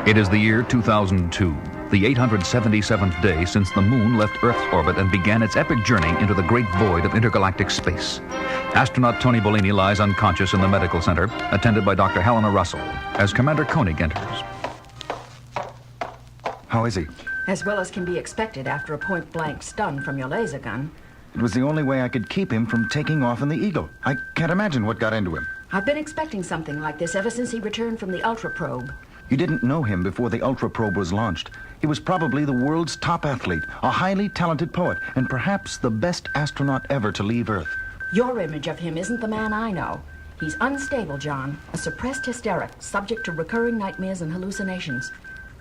It is the year 2002, the 877th day since the moon left Earth's orbit and began its epic journey into the great void of intergalactic space. Astronaut Tony Bellini lies unconscious in the medical center, attended by Dr. Helena Russell, as Commander Koenig enters. How is he? As well as can be expected after a point-blank stun from your laser gun. It was the only way I could keep him from taking off in the Eagle. I can't imagine what got into him. I've been expecting something like this ever since he returned from the Ultra Probe. You didn't know him before the Ultra Probe was launched. He was probably the world's top athlete, a highly talented poet, and perhaps the best astronaut ever to leave Earth. Your image of him isn't the man I know. He's unstable, John, a suppressed hysteric, subject to recurring nightmares and hallucinations.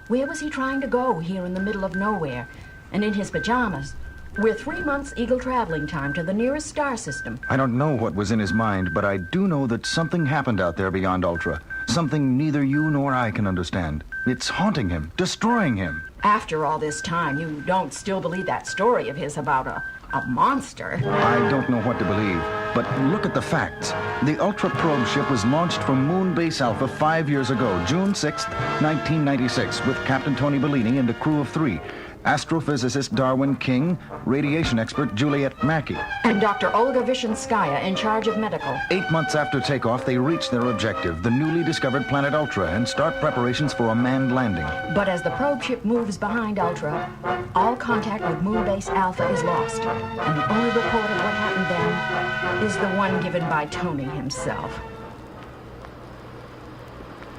Where was he trying to go here in the middle of nowhere? And in his pajamas? We're 3 months Eagle traveling time to the nearest star system. I don't know what was in his mind, but I do know that something happened out there beyond Ultra. Something neither you nor I can understand. It's haunting him, destroying him. After all this time, you don't still believe that story of his about a monster? I don't know what to believe, but look at the facts. The Ultra Probe ship was launched from Moon Base Alpha 5 years ago, June 6th, 1996, with Captain Tony Bellini and a crew of 3. Astrophysicist Darwin King, radiation expert Juliet Mackey. And Dr. Olga Vishenskaya in charge of medical. 8 months after takeoff, they reach their objective, the newly discovered planet Ultra, and start preparations for a manned landing. But as the probe ship moves behind Ultra, all contact with Moon Base Alpha is lost. And the only report of what happened then is the one given by Tony himself.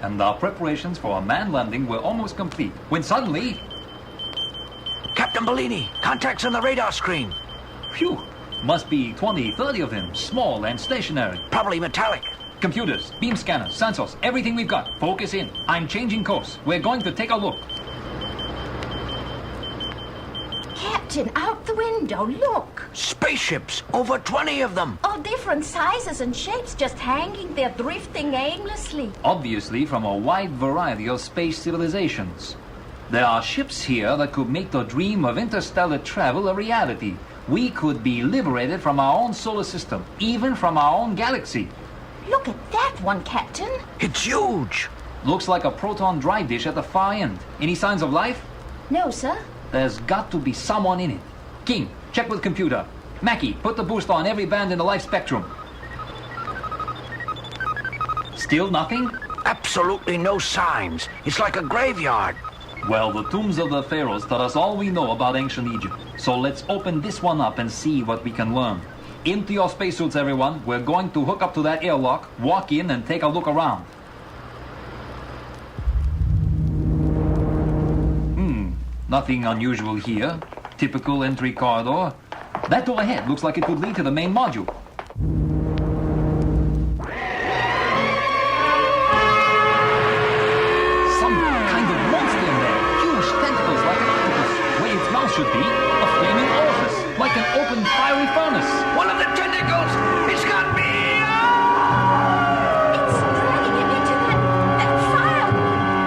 And our preparations for a manned landing were almost complete, when suddenly... Captain Bellini, contacts on the radar screen. Phew! Must be 20, 30 of them, small and stationary. Probably metallic. Computers, beam scanners, sensors, everything we've got. Focus in. I'm changing course. We're going to take a look. Captain, out the window, look. Spaceships, over 20 of them. All different sizes and shapes, just hanging there, drifting aimlessly. Obviously from a wide variety of space civilizations. There are ships here that could make the dream of interstellar travel a reality. We could be liberated from our own solar system, even from our own galaxy. Look at that one, Captain. It's huge. Looks like a proton drive dish at the far end. Any signs of life? No, sir. There's got to be someone in it. King, check with computer. Mackie, put the booster on every band in the life spectrum. Still nothing? Absolutely no signs. It's like a graveyard. Well, the tombs of the pharaohs tell us all we know about ancient Egypt. So let's open this one up and see what we can learn. Into your spacesuits, everyone. We're going to hook up to that airlock, walk in, and take a look around. Nothing unusual here. Typical entry corridor. That door ahead looks like it could lead to the main module. Some kind of monster in there. Huge tentacles like an octopus. Where its mouth should be, a flaming orifice. Like an open fiery furnace. One of the tentacles! It's got me! It's dragging him into that fire.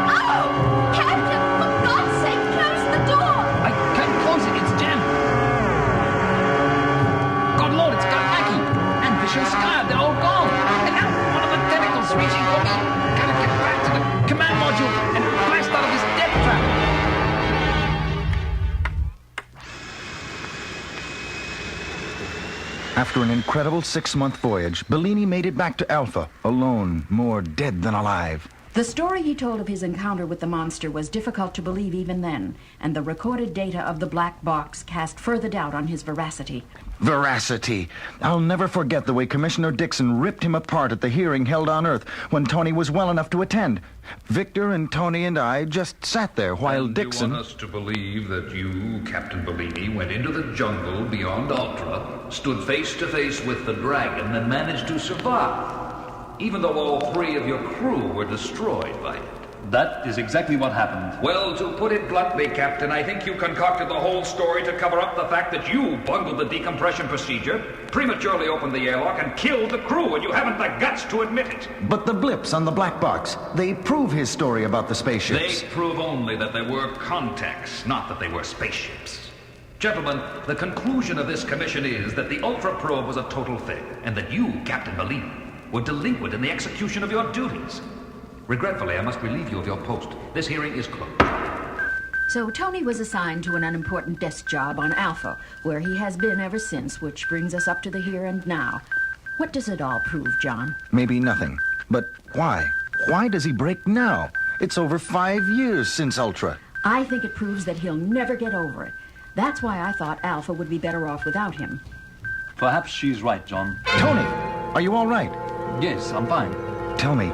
Oh! Captain, for God's sake, close the door. I can't close it, it's jammed. Good Lord, it's got Mackie and Vishenskaya, they're all gone. And now one of the tentacles reaching for me. Gotta get back to the command module and blast out of this death trap. After an incredible 6-month voyage, Bellini made it back to Alpha, alone, more dead than alive. The story he told of his encounter with the monster was difficult to believe even then, and the recorded data of the black box cast further doubt on his veracity. Veracity. I'll never forget the way Commissioner Dixon ripped him apart at the hearing held on Earth when Tony was well enough to attend. Victor and Tony and I just sat there while Dixon... You want us to believe that you, Captain Bellini, went into the jungle beyond Ultra, stood face to face with the dragon, and managed to survive, even though all 3 of your crew were destroyed by it. That is exactly what happened. Well, to put it bluntly, Captain, I think you concocted the whole story to cover up the fact that you bungled the decompression procedure, prematurely opened the airlock, and killed the crew, and you haven't the guts to admit it. But the blips on the black box, they prove his story about the spaceships. They prove only that there were contacts, not that they were spaceships. Gentlemen, the conclusion of this commission is that the Ultra Probe was a total failure, and that you, Captain Bellini, were delinquent in the execution of your duties. Regretfully, I must relieve you of your post. This hearing is closed. So Tony was assigned to an unimportant desk job on Alpha, where he has been ever since, which brings us up to the here and now. What does it all prove, John? Maybe nothing. But why? Why does he break now? It's over 5 years since Ultra. I think it proves that he'll never get over it. That's why I thought Alpha would be better off without him. Perhaps she's right, John. Tony, are you all right? Yes, I'm fine. Tell me,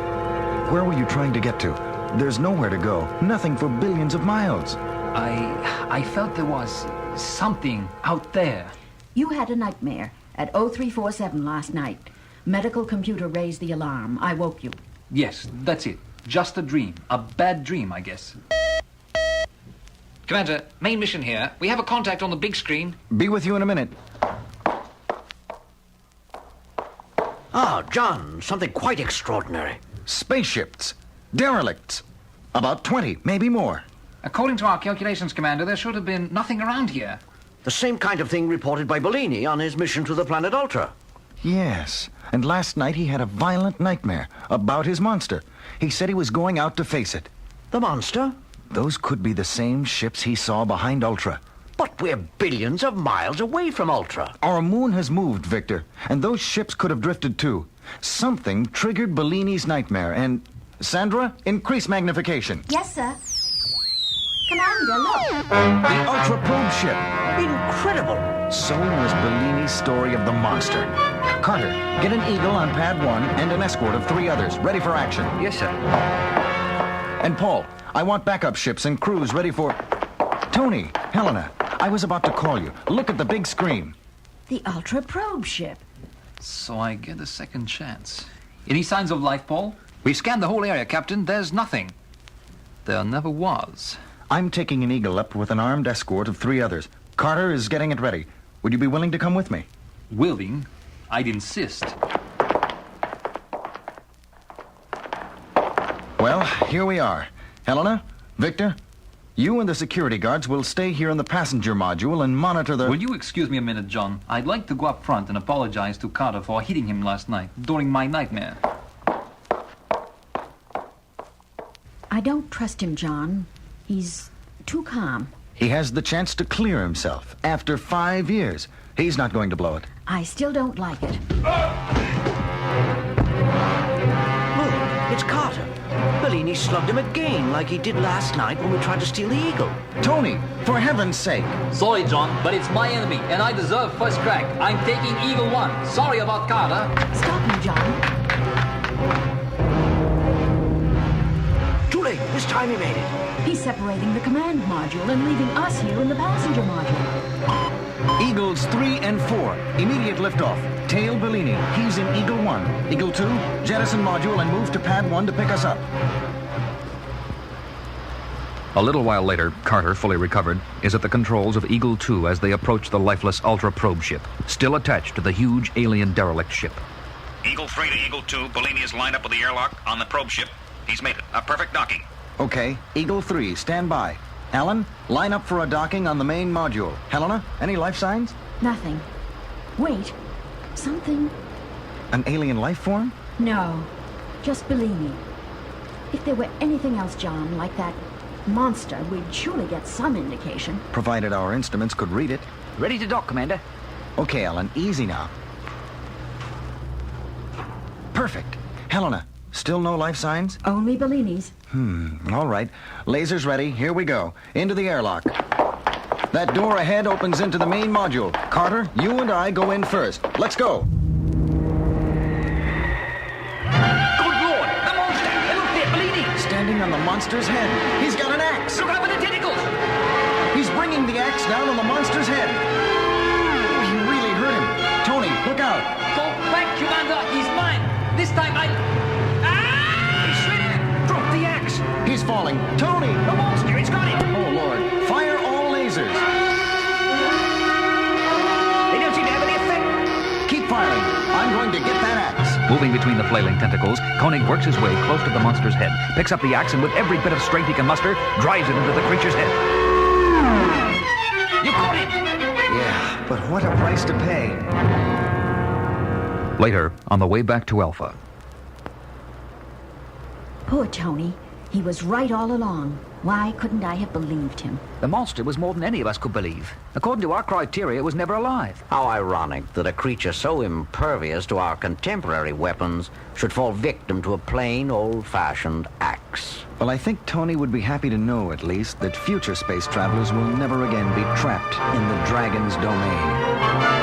where were you trying to get to? There's nowhere to go. Nothing for billions of miles. I felt there was something out there. You had a nightmare at 0347 last night. Medical computer raised the alarm. I woke you. Yes, that's it. Just a dream. A bad dream, I guess. Commander, main mission here. We have a contact on the big screen. Be with you in a minute. Ah, John, something quite extraordinary. Spaceships. Derelicts. About 20, maybe more. According to our calculations, Commander, there should have been nothing around here. The same kind of thing reported by Bellini on his mission to the planet Ultra. Yes, and last night he had a violent nightmare about his monster. He said he was going out to face it. The monster? Those could be the same ships he saw behind Ultra. But we're billions of miles away from Ultra. Our moon has moved, Victor, and those ships could have drifted too. Something triggered Bellini's nightmare, and... Sandra, increase magnification. Yes, sir. Commander, look. The Ultra probe ship. Incredible. So was Bellini's story of the monster. Carter, get an Eagle on pad 1 and an escort of 3 others, ready for action. Yes, sir. And Paul, I want backup ships and crews ready for... Tony, Helena, I was about to call you. Look at the big screen. The Ultra probe ship. So I get a second chance. Any signs of life, Paul? We've scanned the whole area, Captain. There's nothing. There never was. I'm taking an Eagle up with an armed escort of 3 others. Carter is getting it ready. Would you be willing to come with me? Willing? I'd insist. Well, here we are. Helena, Victor, you and the security guards will stay here in the passenger module and monitor the... Will you excuse me a minute, John? I'd like to go up front and apologize to Carter for hitting him last night during my nightmare. I don't trust him, John. He's too calm. He has the chance to clear himself after 5 years. He's not going to blow it. I still don't like it. Look, it's Carter. Bellini slugged him again like he did last night when we tried to steal the Eagle. Tony, for heaven's sake. Sorry, John, but it's my enemy, and I deserve first crack. I'm taking Eagle 1. Sorry about Carter. Stop him, John. Too late. This time he made it. He's separating the command module and leaving us here in the passenger module. Eagles 3 and 4, immediate liftoff. Tail Bellini, he's in Eagle 1. Eagle 2, jettison module and move to pad 1 to pick us up. A little while later, Carter, fully recovered, is at the controls of Eagle 2 as they approach the lifeless Ultra probe ship, still attached to the huge alien derelict ship. Eagle 3 to Eagle 2, Bellini is lined up with the airlock on the probe ship. He's made it. A perfect docking. Okay, Eagle 3, stand by. Alan, line up for a docking on the main module. Helena, any life signs? Nothing. Wait. Something? An alien life form? No. Just Bellini. If there were anything else, John, like that monster, we'd surely get some indication. Provided our instruments could read it. Ready to dock, Commander. Okay, Alan, easy now. Perfect. Helena, still no life signs? Only Bellini's. All right. Lasers ready. Here we go. Into the airlock. That door ahead opens into the main module. Carter, you and I go in first. Let's go. Good Lord! The monster! Hey, look there, Bellini! Standing on the monster's head. He's got an axe. Look out for the tentacles! He's bringing the axe down on the monster's head. He really hurt him. Tony, look out. Go back, Commander. He's mine. This time He shot him! Drop the axe! He's falling. Tony! The monster! It's got him! Oh, Lord. Fire all lasers. They don't seem to have any effect. Keep firing. I'm going to get that axe. Moving between the flailing tentacles, Koenig works his way close to the monster's head, picks up the axe, and with every bit of strength he can muster, drives it into the creature's head. You caught him! Yeah, but what a price to pay. Later, on the way back to Alpha. Poor Tony. He was right all along. Why couldn't I have believed him? The monster was more than any of us could believe. According to our criteria, it was never alive. How ironic that a creature so impervious to our contemporary weapons should fall victim to a plain, old-fashioned axe. Well, I think Tony would be happy to know, at least, that future space travelers will never again be trapped in the Dragon's domain.